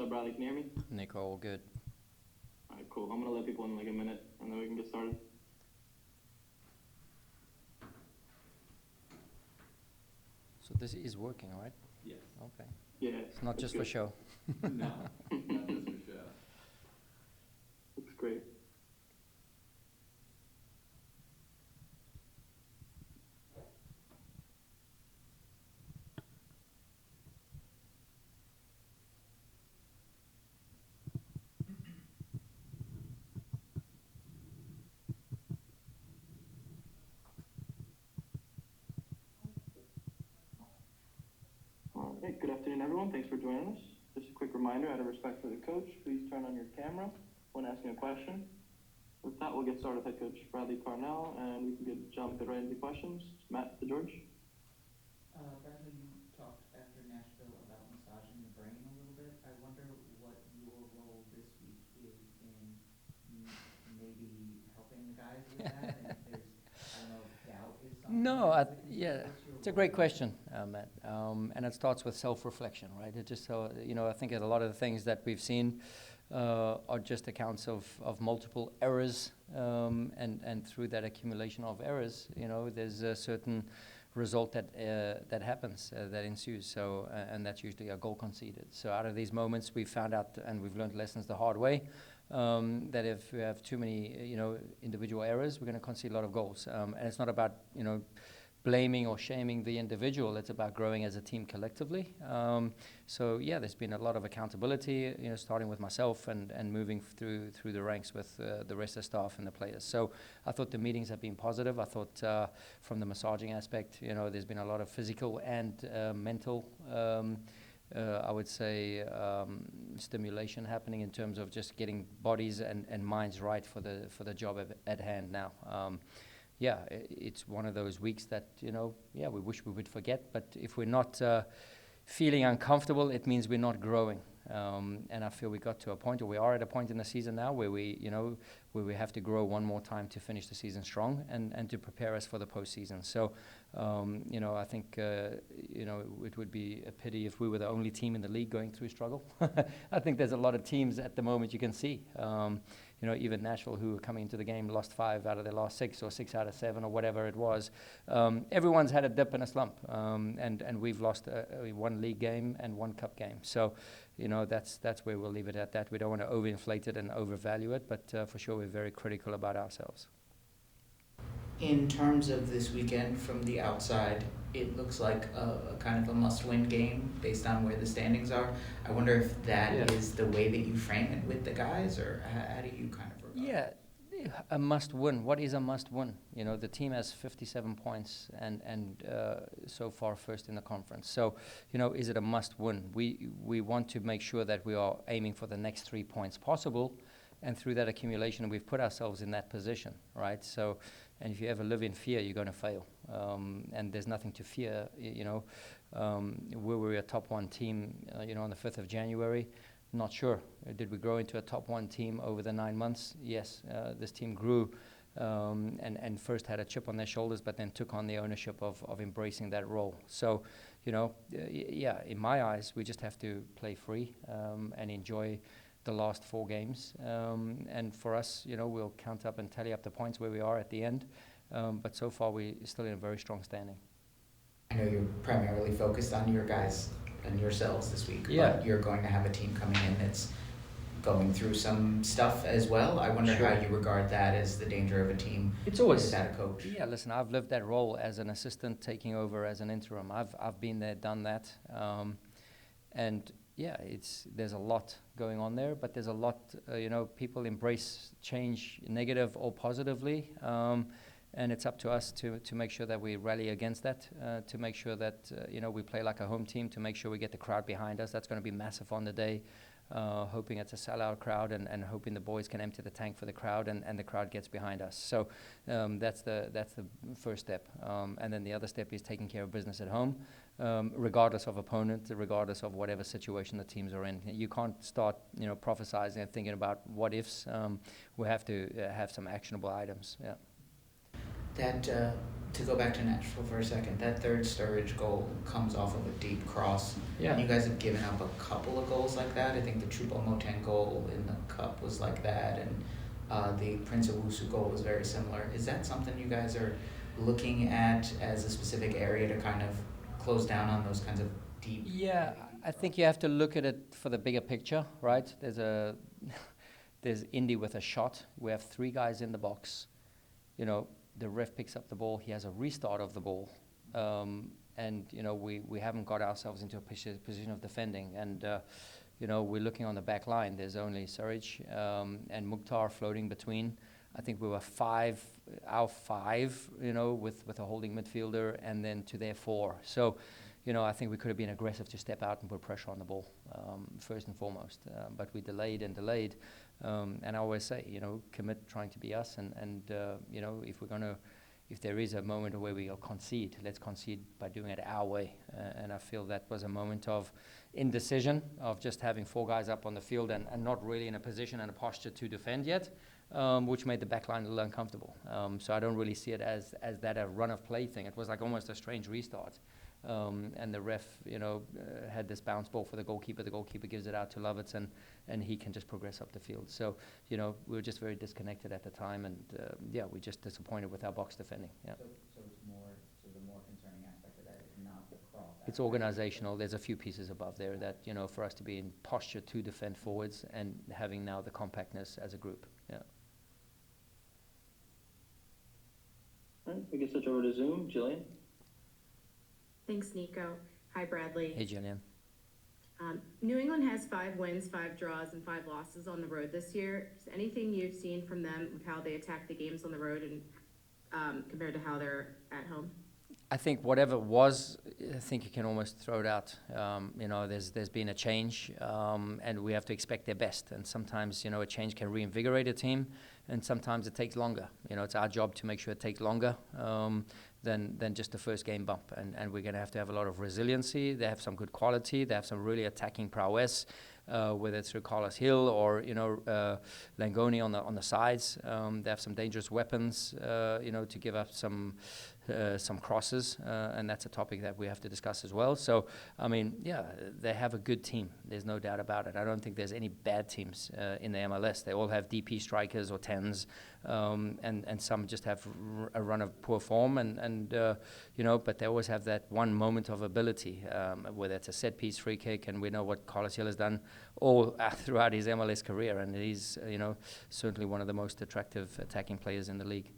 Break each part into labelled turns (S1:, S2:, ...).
S1: Bradley, can you hear me?
S2: Nico, all good.
S1: All right, cool. I'm gonna let people in like a minute, and then we can get started.
S2: So this is working, right?
S3: Yes.
S2: Okay.
S1: Yeah.
S2: It's not just
S1: good.
S2: for show.
S3: No, not just for show.
S1: Looks great. All right, good afternoon, everyone. Thanks for joining us. Just a quick reminder, out of respect for the coach, please turn on your camera when asking a question. With that, we'll get started with head coach Bradley Carnell, and we can jump right into questions. Matt to George.
S4: Bradley, you talked after Nashville about massaging the brain a little bit. I wonder what your role this week is in maybe helping the guys with that, and if there's, I don't know, if doubt is something.
S2: No,
S4: Yeah.
S2: it's a great question, Matt. And it starts with self-reflection, right? It just I think that a lot of the things that we've seen are just accounts of multiple errors, and through that accumulation of errors, there's a certain result that happens, that ensues. So, and that's usually a goal conceded. So out of these moments, we found out, and we've learned lessons the hard way, that if we have too many, individual errors, we're going to concede a lot of goals. And it's not about, blaming or shaming the individual. It's about growing as a team collectively. So yeah, there's been a lot of accountability, starting with myself and moving through the ranks with the rest of the staff and the players. So I thought the meetings have been positive. I thought from the massaging aspect, there's been a lot of physical and mental, I would say, stimulation happening in terms of just getting bodies and minds right for the job at hand now. It's one of those weeks that, we wish we would forget. But if we're not feeling uncomfortable, it means we're not growing. And I feel we got to a point, or we are at a point in the season now where we have to grow one more time to finish the season strong and to prepare us for the postseason. So, I think, it would be a pity if we were the only team in the league going through struggle. I think there's a lot of teams at the moment you can see. Even Nashville, who were coming into the game, lost 5 out of their last 6 or 6 out of 7 or whatever it was. Everyone's had a dip and a slump, and we've lost one league game and one cup game. So, that's where we'll leave it at that. We don't want to overinflate it and overvalue it, but for sure we're very critical about ourselves.
S4: In terms of this weekend, from the outside, it looks like a kind of a must-win game based on where the standings are. I wonder if that is the way that you frame it with the guys, or how do you kind of regard it?
S2: Yeah, a must-win. What is a must-win? The team has 57 points and so far first in the conference. So, is it a must-win? We want to make sure that we are aiming for the next 3 points possible, and through that accumulation, we've put ourselves in that position, right? So, and if you ever live in fear, you're going to fail. And there's nothing to fear, Were we a top 1 team, on the 5th of January? Not sure. Did we grow into a top 1 team over the 9 months? Yes. This team grew and first had a chip on their shoulders, but then took on the ownership of embracing that role. So, in my eyes, we just have to play free and enjoy the last 4 games. And for us, we'll count up and tally up the points where we are at the end. But so far, we're still in a very strong standing.
S4: I know you're primarily focused on your guys and yourselves this week,
S2: Yeah.
S4: But you're going to have a team coming in that's going through some stuff as well. I wonder
S2: Sure.
S4: how you regard that as the danger of a team
S2: It's always
S4: without a coach.
S2: Yeah, listen, I've lived that role as an assistant taking over as an interim. I've been there, done that. And yeah, there's a lot going on there, but there's a lot, people embrace change, negative or positively. And it's up to us to make sure that we rally against that, to make sure that, we play like a home team, to make sure we get the crowd behind us. That's going to be massive on the day, hoping it's a sellout crowd and hoping the boys can empty the tank for the crowd and the crowd gets behind us. So that's the first step. And then the other step is taking care of business at home, regardless of opponent, regardless of whatever situation the teams are in. You can't start, prophesizing and thinking about what ifs. We have to have some actionable items. Yeah.
S4: to go back to Nashville for a second, that third Sturridge goal comes off of a deep cross.
S2: Yeah.
S4: And you guys have given up a couple of goals like that. I think the Choupo-Moting goal in the Cup was like that, and the Prince Owusu goal was very similar. Is that something you guys are looking at as a specific area to kind of close down on those kinds of deep?
S2: Yeah, I think you have to look at it for the bigger picture, right? There's Indy with a shot. We have 3 guys in the box. You know, the ref picks up the ball. He has a restart of the ball. And, you know, we haven't got ourselves into a position of defending. And, you know, we're looking on the back line. There's only Sturridge and Mukhtar floating between. I think we were 5, you know, with a holding midfielder, and then to their 4. So, you know, I think we could have been aggressive to step out and put pressure on the ball, first and foremost. But we delayed. And I always say, you know, commit trying to be us. And you know, if there is a moment where we'll concede, let's concede by doing it our way. And I feel that was a moment of indecision, of just having 4 guys up on the field and not really in a position and a posture to defend yet. Which made the back line a little uncomfortable. So I don't really see it as that a run of play thing. It was like almost a strange restart. And the ref, you know, had this bounce ball for the goalkeeper. The goalkeeper gives it out to Lovitz, and he can just progress up the field. So, you know, we were just very disconnected at the time, and yeah, we're just disappointed with our box defending. Yeah.
S4: So the more concerning aspect of that is not the cross.
S2: It's organizational. There's a few pieces above there that, you know, for us to be in posture to defend forwards and having now the compactness as a group. Yeah.
S1: All right, we can switch over to Zoom. Jillian?
S5: Thanks, Nico. Hi, Bradley.
S2: Hey, Jillian.
S5: New England has 5 wins, 5 draws, and 5 losses on the road this year. Is anything you've seen from them with how they attack the games on the road and compared to how they're at home?
S2: I think whatever was, I think you can almost throw it out. You know, there's been a change, and we have to expect their best. And sometimes, you know, a change can reinvigorate a team, and sometimes it takes longer. You know, it's our job to make sure it takes longer than just the first game bump. And we're going to have a lot of resiliency. They have some good quality. They have some really attacking prowess, whether it's through Carlos Hill or, you know, Langoni on the sides. They have some dangerous weapons, you know, to give up some crosses, and that's a topic that we have to discuss as well. So, I mean, yeah, they have a good team. There's no doubt about it. I don't think there's any bad teams in the MLS. They all have DP strikers or 10s, and some just have a run of poor form, and you know, but they always have that one moment of ability, whether it's a set-piece free kick, and we know what Carlos Hill has done all throughout his MLS career, and he's, you know, certainly one of the most attractive attacking players in the league.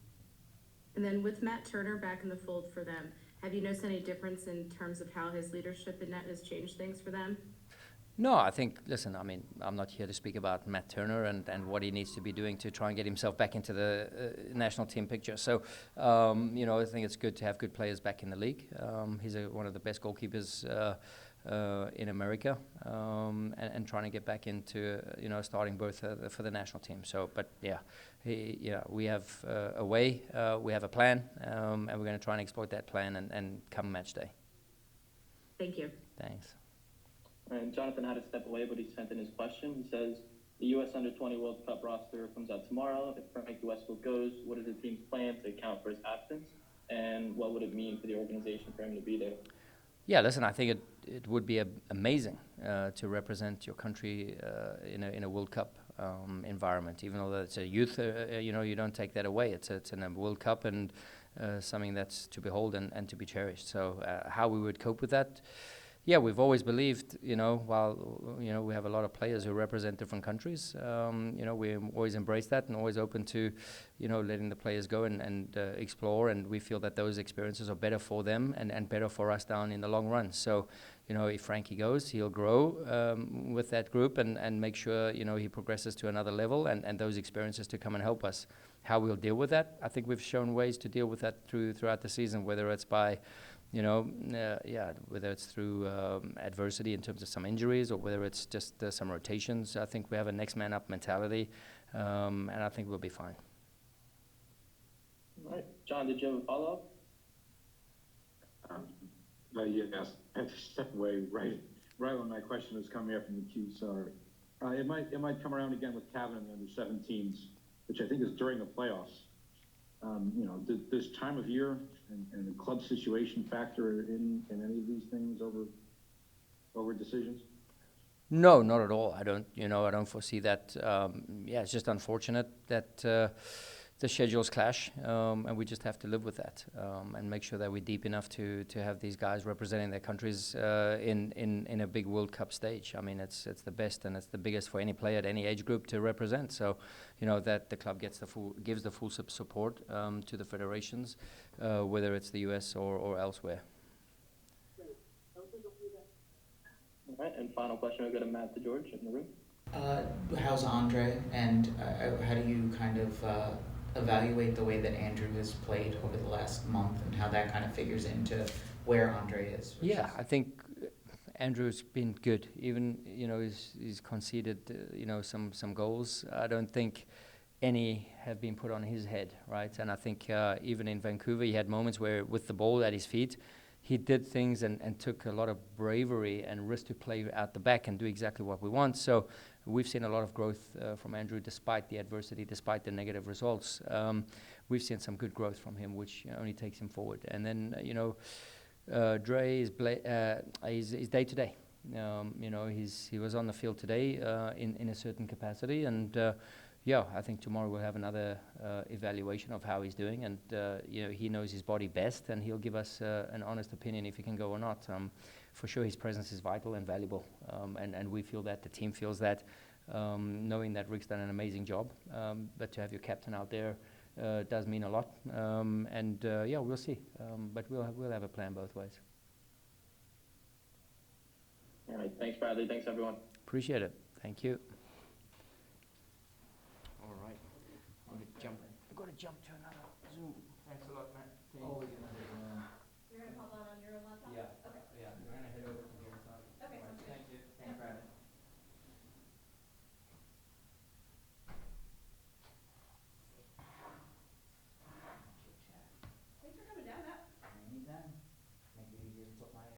S5: And then with Matt Turner back in the fold for them, have you noticed any difference in terms of how his leadership in net has changed things for them?
S2: No, I think, listen, I mean, I'm not here to speak about Matt Turner and what he needs to be doing to try and get himself back into the national team picture. So, you know, I think it's good to have good players back in the league. He's one of the best goalkeepers in America, and trying to get back into, you know, starting berth for the national team. So, but yeah, we have a way, we have a plan, and we're going to try and exploit that plan and come match day.
S5: Thank you.
S2: Thanks.
S1: And Jonathan had to step away, but he sent in his question. He says, the U.S. Under-20 World Cup roster comes out tomorrow. If Frankie Westbrook goes, what is the team's plan to account for his absence? And what would it mean for the organization for him to be there?
S2: Yeah, listen, I think it would be amazing to represent your country in a World Cup environment, even though it's a youth, you know, you don't take that away. It's in a World Cup and something that's to behold and to be cherished. So how we would cope with that, yeah, we've always believed, you know, while, you know, we have a lot of players who represent different countries, you know, we always embrace that and always open to, you know, letting the players go and explore, and we feel that those experiences are better for them and better for us down in the long run. So, you know, if Frankie goes, he'll grow with that group and make sure, you know, he progresses to another level and those experiences to come and help us. How we'll deal with that, I think we've shown ways to deal with that throughout the season, whether it's by, you know, whether it's through adversity in terms of some injuries or whether it's just some rotations. I think we have a next man up mentality, and I think we'll be fine.
S1: All right. John, did you have a follow-up?
S6: Yes, I had to step away right when my question was coming up in the queue, sorry. It might come around again with Kevin in the under-17s, which I think is during the playoffs. Does time of year and the club situation factor in any of these things over decisions?
S2: No, not at all. I don't foresee that. Yeah, it's just unfortunate that the schedules clash, and we just have to live with that, and make sure that we're deep enough to have these guys representing their countries in a big World Cup stage. I mean, it's the best and it's the biggest for any player at any age group to represent. So, that the club gives the full support to the federations, whether it's the US or elsewhere.
S1: All right, and final question, I'll go to Matt to George in the room.
S4: How's Andre, and how do you kind of evaluate the way that Andrew has played over the last month, and how that kind of figures into where Andre is?
S2: Yeah, I think Andrew's been good. Even he's conceded some goals. I don't think any have been put on his head, right? And I think even in Vancouver, he had moments where with the ball at his feet, he did things and took a lot of bravery and risk to play out the back and do exactly what we want. So we've seen a lot of growth from Andrew despite the adversity, despite the negative results. We've seen some good growth from him, which only takes him forward. And then, Dre is day to day. He was on the field today in a certain capacity, and I think tomorrow we'll have another evaluation of how he's doing, and he knows his body best, and he'll give us an honest opinion if he can go or not. For sure, his presence is vital and valuable, and we feel that, the team feels that, knowing that Rick's done an amazing job, but to have your captain out there does mean a lot, we'll see, but we'll have a plan both ways.
S1: All right, thanks Bradley, thanks everyone.
S2: Appreciate it. Thank you. All right. I'm going to jump to another Zoom. Thanks a lot, Matt.
S4: Always another